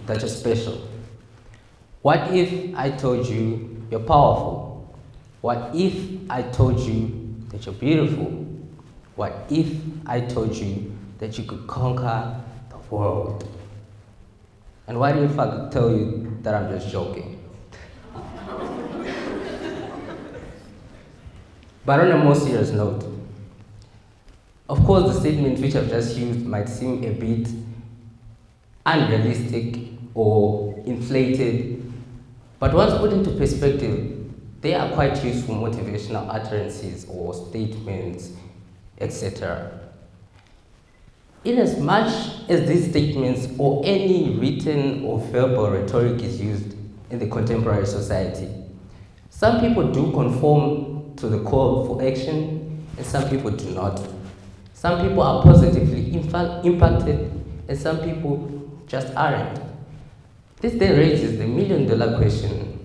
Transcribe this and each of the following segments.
that you're special? What if I told you you're powerful? What if I told you that you're beautiful? What if I told you that you could conquer the world? And what if I could tell you that I'm just joking? But on a more serious note, of course the statements which I've just used might seem a bit unrealistic or inflated, but once put into perspective, they are quite useful motivational utterances or statements, etc. In as much as these statements or any written or verbal rhetoric is used in the contemporary society, some people do conform to the call for action and some people do not. Some people are positively impacted and some people just aren't. This then raises the million-dollar question: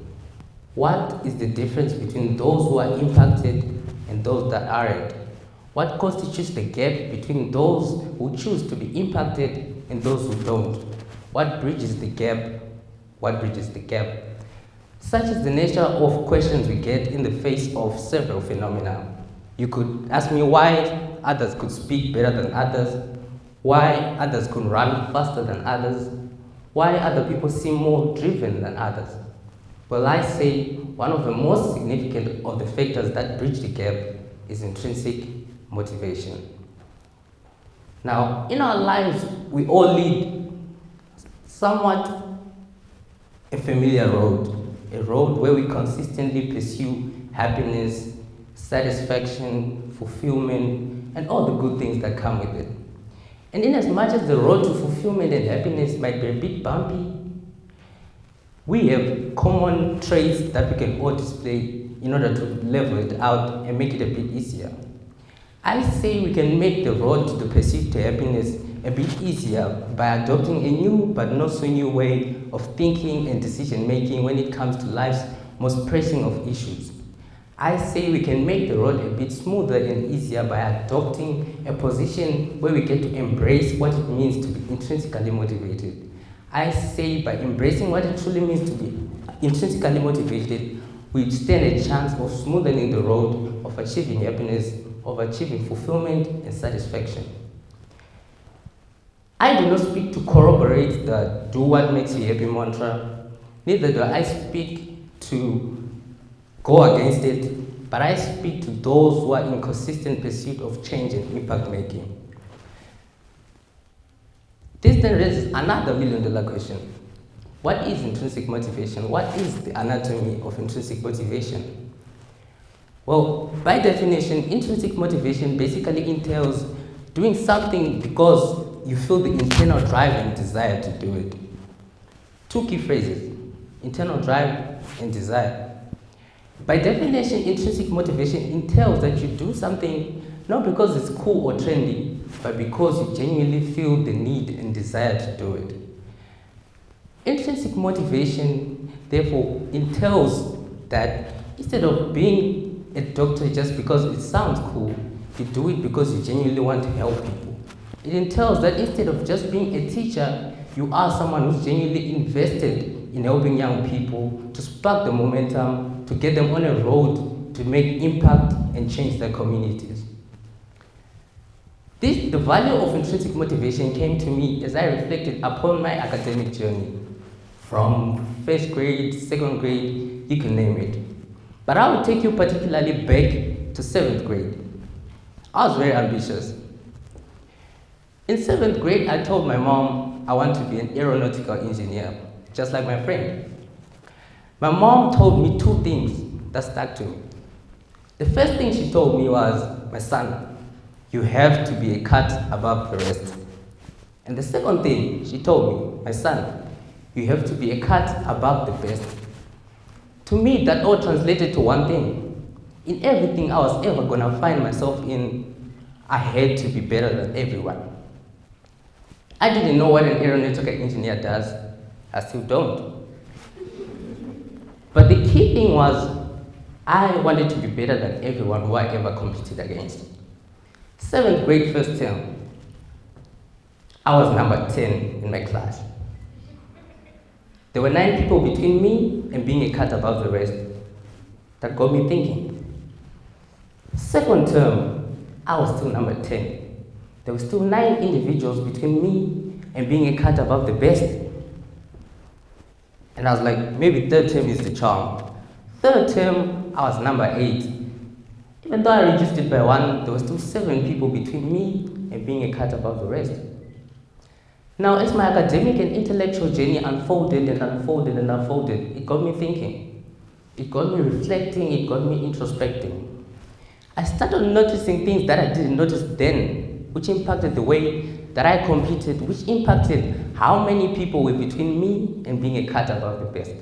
what is the difference between those who are impacted and those that aren't? What constitutes the gap between those who choose to be impacted and those who don't? What bridges the gap? What bridges the gap? Such is the nature of questions we get in the face of several phenomena. You could ask me why others could speak better than others, why others could run faster than others, why other people seem more driven than others. Well, I say one of the most significant of the factors that bridge the gap is intrinsic motivation. Now, in our lives, we all lead somewhat a familiar road, a road where we consistently pursue happiness, satisfaction, fulfillment, and all the good things that come with it. And in as much as the road to fulfillment and happiness might be a bit bumpy, we have common traits that we can all display in order to level it out and make it a bit easier. I say we can make the road to the pursuit to happiness a bit easier by adopting a new but not so new way of thinking and decision making when it comes to life's most pressing of issues. I say we can make the road a bit smoother and easier by adopting a position where we get to embrace what it means to be intrinsically motivated. I say by embracing what it truly means to be intrinsically motivated, we stand a chance of smoothing the road of achieving happiness, of achieving fulfillment and satisfaction. I do not speak to corroborate the do what makes you happy mantra, neither do I speak to go against it, but I speak to those who are in consistent pursuit of change and impact making. This then raises another million-dollar question. What is intrinsic motivation? What is the anatomy of intrinsic motivation? Well, by definition, intrinsic motivation basically entails doing something because you feel the internal drive and desire to do it. Two key phrases: internal drive and desire. By definition, intrinsic motivation entails that you do something not because it's cool or trendy, but because you genuinely feel the need and desire to do it. Intrinsic motivation, therefore, entails that instead of being a doctor just because it sounds cool, you do it because you genuinely want to help people. It entails that instead of just being a teacher, you are someone who's genuinely invested in helping young people to spark the momentum, to get them on a road to make impact and change their communities. The value of intrinsic motivation came to me as I reflected upon my academic journey, from first grade, second grade, you can name it. But I will take you particularly back to 7th grade. I was very ambitious. In 7th grade, I told my mom I want to be an aeronautical engineer, just like my friend. My mom told me two things that stuck to me. The first thing she told me was, my son, you have to be a cut above the rest. And the second thing she told me, my son, you have to be a cut above the best. To me, that all translated to one thing. In everything I was ever gonna find myself in, I had to be better than everyone. I didn't know what an aeronautical engineer does. I still don't. But the key thing was, I wanted to be better than everyone who I ever competed against. 7th grade first term, I was number 10 in my class. There were 9 people between me and being a cut above the rest. That got me thinking. Second term, I was still number 10. There were still 9 individuals between me and being a cut above the best. And I was like, maybe third term is the charm. Third term, I was number 8. Even though I reduced it by 1, there were still 7 people between me and being a cut above the rest. Now, as my academic and intellectual journey unfolded and unfolded and unfolded, it got me thinking. It got me reflecting, it got me introspecting. I started noticing things that I didn't notice then, which impacted the way that I competed, which impacted how many people were between me and being a cut above the best.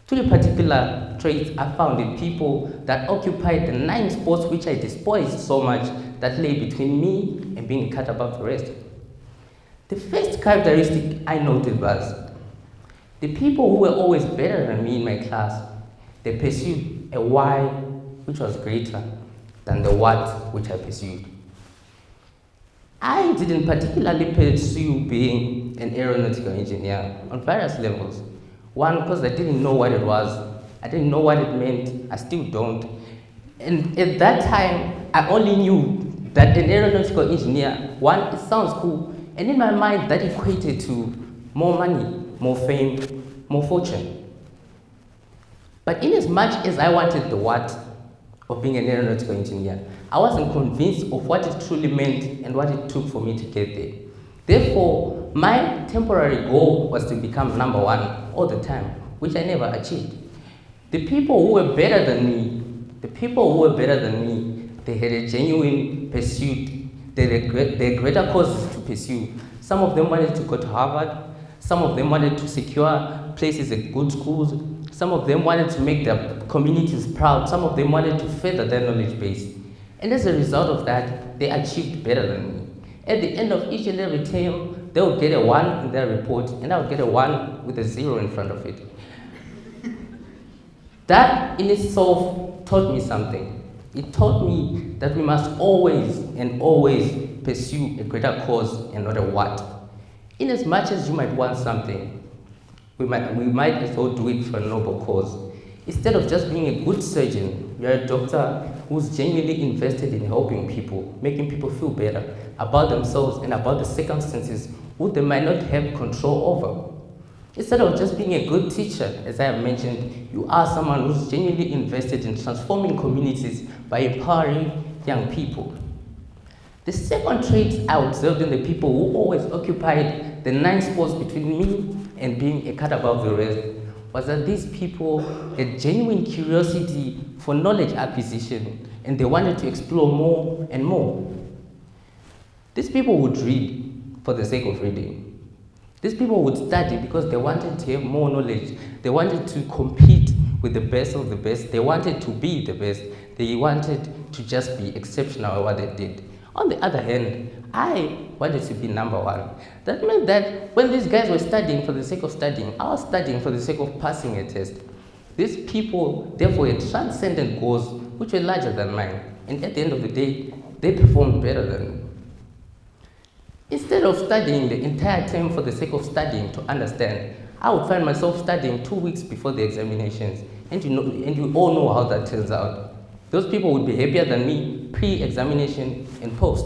3 particular traits I found in people that occupied the 9 spots which I despised so much that lay between me and being a cut above the rest. The first characteristic I noted was the people who were always better than me in my class, they pursued a why which was greater than the what which I pursued. I didn't particularly pursue being an aeronautical engineer on various levels. One, because I didn't know what it was. I didn't know what it meant. I still don't. And at that time, I only knew that an aeronautical engineer, one, it sounds cool, and in my mind, that equated to more money, more fame, more fortune. But in as much as I wanted the what of being an aeronautical engineer, I wasn't convinced of what it truly meant and what it took for me to get there. Therefore, my temporary goal was to become number 1 all the time, which I never achieved. The people who were better than me, they had a genuine pursuit. They had greater causes to pursue. Some of them wanted to go to Harvard. Some of them wanted to secure places at good schools. Some of them wanted to make their communities proud. Some of them wanted to further their knowledge base. And as a result of that, they achieved better than me. At the end of each and every term, they would get a 1 in their report, and I would get a 1 with a 0 in front of it. That in itself taught me something. It taught me that we must always and always pursue a greater cause and not a what. In as much as you might want something, we might as well do it for a noble cause. Instead of just being a good surgeon, you're a doctor who's genuinely invested in helping people, making people feel better about themselves and about the circumstances who they might not have control over. Instead of just being a good teacher, as I have mentioned, you are someone who's genuinely invested in transforming communities by empowering young people. The second trait I observed in the people who always occupied the 9 spots between me and being a cut above the rest was that these people had genuine curiosity for knowledge acquisition, and they wanted to explore more and more. These people would read for the sake of reading. These people would study because they wanted to have more knowledge. They wanted to compete with the best of the best. They wanted to be the best. They wanted to just be exceptional at what they did. On the other hand, I wanted to be number 1. That meant that when these guys were studying for the sake of studying, I was studying for the sake of passing a test. These people, therefore, had transcendent goals which were larger than mine. And at the end of the day, they performed better than me. Instead of studying the entire term for the sake of studying to understand, I would find myself studying 2 weeks before the examinations. And you all know how that turns out. Those people would be happier than me pre-examination and post.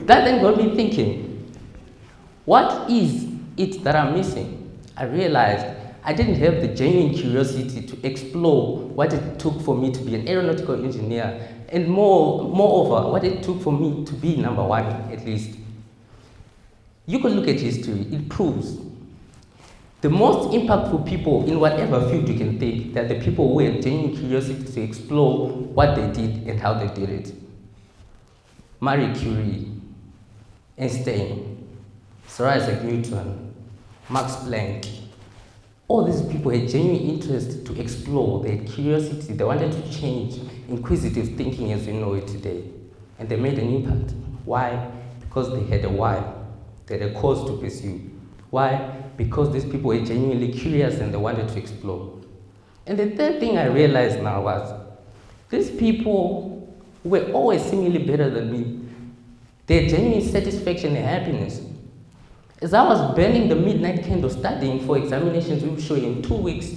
That then got me thinking, what is it that I'm missing? I realized I didn't have the genuine curiosity to explore what it took for me to be an aeronautical engineer, and moreover, what it took for me to be number 1, at least. You could look at history, it proves the most impactful people in whatever field you can think, they're the people who had genuine curiosity to explore what they did and how they did it. Marie Curie, Einstein, Sir Isaac Newton, Max Planck, all these people had genuine interest to explore, they had curiosity, they wanted to change inquisitive thinking as we know it today. And they made an impact. Why? Because they had a why. They had a cause to pursue. Why? Because these people were genuinely curious and they wanted to explore. And the third thing I realized now was, these people were always seemingly better than me. They had genuine satisfaction and happiness. As I was burning the midnight candle studying for examinations we will show in 2 weeks,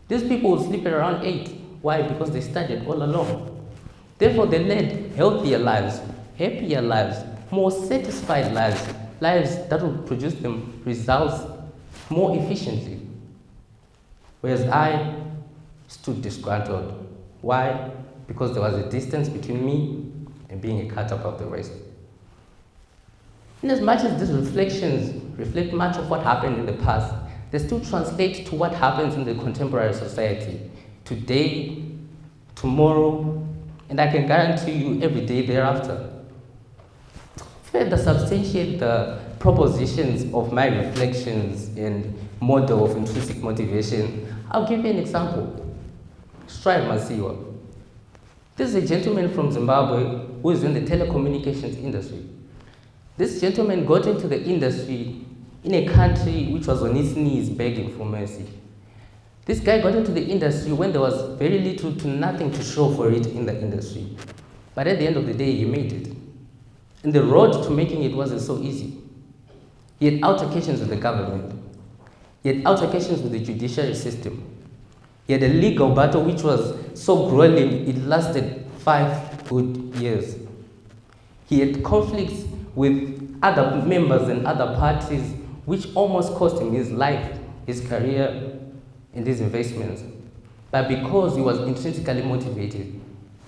these people would sleep at around 8. Why? Because they studied all along. Therefore, they led healthier lives, happier lives, more satisfied lives, lives that would produce them results more efficiently. Whereas I stood disgruntled. Why? Because there was a distance between me and being a cut up of the rest. In as much as these reflections reflect much of what happened in the past, they still translate to what happens in the contemporary society, today, tomorrow, and I can guarantee you every day thereafter. To further substantiate the propositions of my reflections and model of intrinsic motivation, I'll give you an example. Strive Masiwa. This is a gentleman from Zimbabwe who is in the telecommunications industry. This gentleman got into the industry in a country which was on its knees begging for mercy. This guy got into the industry when there was very little to nothing to show for it in the industry. But at the end of the day, he made it. And the road to making it wasn't so easy. He had altercations with the government. He had altercations with the judiciary system. He had a legal battle which was so grueling, it lasted 5 good years. He had conflicts with other members and other parties which almost cost him his life, his career, and his investments. But because he was intrinsically motivated,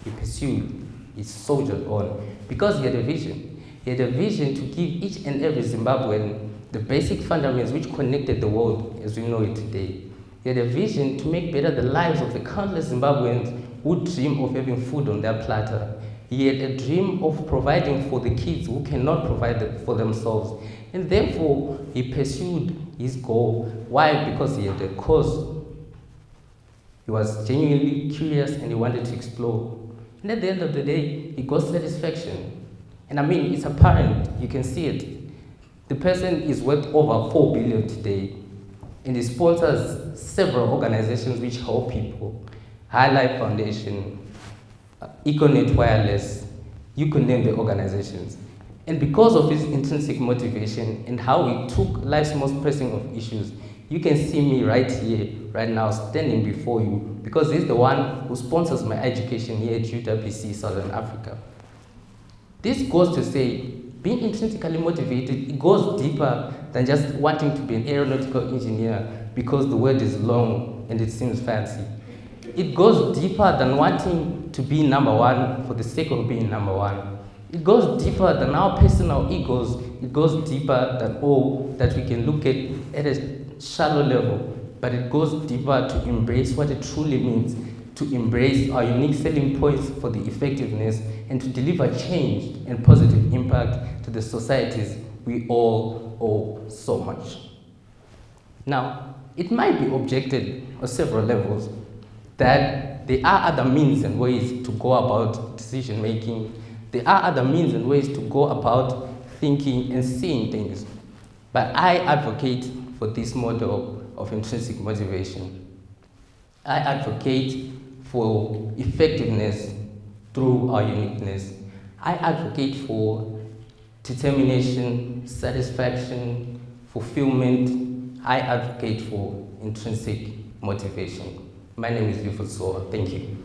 he pursued, he soldiered on, because he had a vision. He had a vision to give each and every Zimbabwean the basic fundamentals which connected the world as we know it today. He had a vision to make better the lives of the countless Zimbabweans who dream of having food on their platter. He had a dream of providing for the kids who cannot provide for themselves. And therefore, he pursued his goal. Why? Because he had a cause. He was genuinely curious and he wanted to explore. And at the end of the day, he got satisfaction. And I mean, it's apparent, you can see it. The person is worth over 4 billion today. And he sponsors several organizations which help people. High Life Foundation, Econet Wireless, you can name the organizations. And because of his intrinsic motivation and how he took life's most pressing of issues, you can see me right here, right now, standing before you, because he's the one who sponsors my education here at UWCSA Southern Africa. This goes to say, being intrinsically motivated, it goes deeper than just wanting to be an aeronautical engineer because the word is long and it seems fancy. It goes deeper than wanting to be number one for the sake of being number one. It goes deeper than our personal egos. It goes deeper than all that we can look at a shallow level. But it goes deeper to embrace what it truly means, to embrace our unique selling points for the effectiveness and to deliver change and positive impact to the societies we all owe so much. Now, it might be objected on several levels that there are other means and ways to go about decision making. There are other means and ways to go about thinking and seeing things. But I advocate for this model of intrinsic motivation. I advocate for effectiveness through our uniqueness. I advocate for determination, satisfaction, fulfillment. I advocate for intrinsic motivation. My name is Leeford Sowa. Thank you.